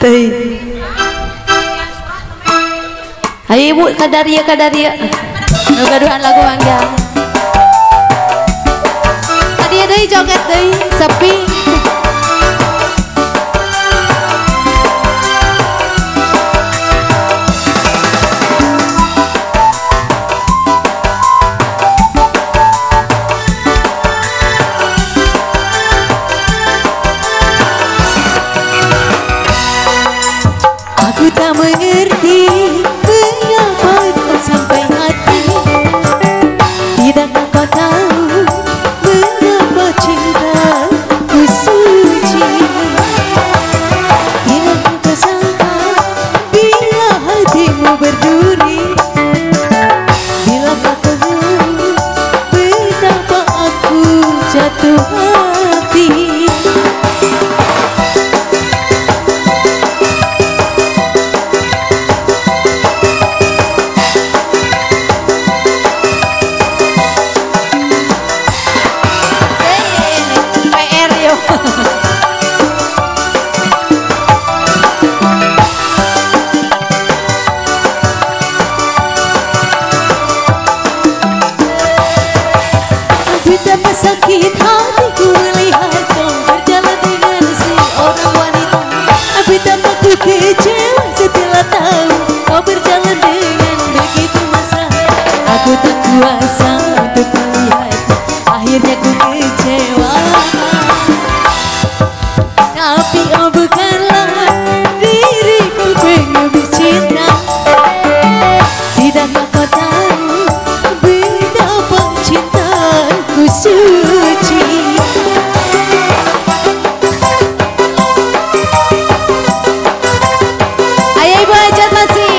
Teh. Ayo ibu kadaria. Gaduhan lagu mangga. Tadi ada joget deh, sepi. Aku tak mengerti mengapa kau sampai hati. Tidakkah kau tahu mengapa cintaku suci. Bila kau tersangka, bila hatimu berduri. Bila kau tahu betapa aku jatuh hati. Betapa sakit hatiku melihat kau berjalan dengan seorang wanita. Betapa ku kecewa setelah tahu kau berjalan dengan begitu mesra. Aku tak kuasa untuk melihat, akhirnya ku kecewa. Tapi oh bukanlah diriku pengemis cinta. Tidakkah kau tahu betapa cintaku suci. Ayo ibu aja masih.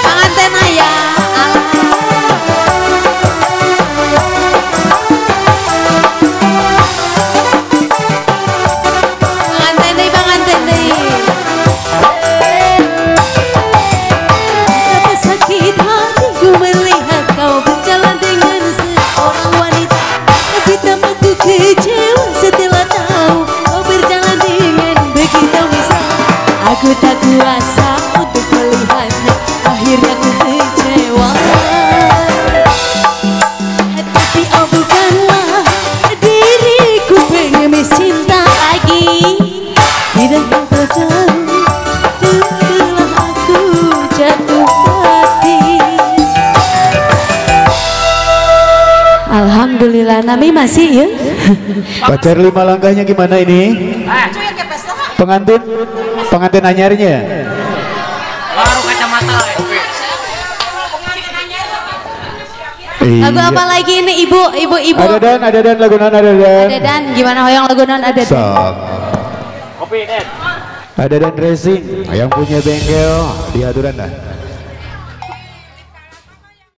Pengantin ayah. Pengantin deh. Betapa sakit hatiku melihat kau berjalan dengan seorang wanita. Betapa ku kecewa setelah tahu kau berjalan dengan begitu mesra. Aku tak kuasa untuk melihatnya, akhirnya ku kecewa. Tapi oh bukanlah diriku pengemis cinta lagi. Tidakkah kau tahu telah aku jatuh hati. Alhamdulillah Nami masih ya. Pacar 5 langkahnya gimana ini? Pengantin anyarnya. Baru kacamata. Lagu apa lagi ini ibu? Ada dan lagu non ada dan. Ada dan gimana hoyong lagu non ada dan. Sok. Kopi, Den. Ada dan racing yang punya bengkel di aturan dah.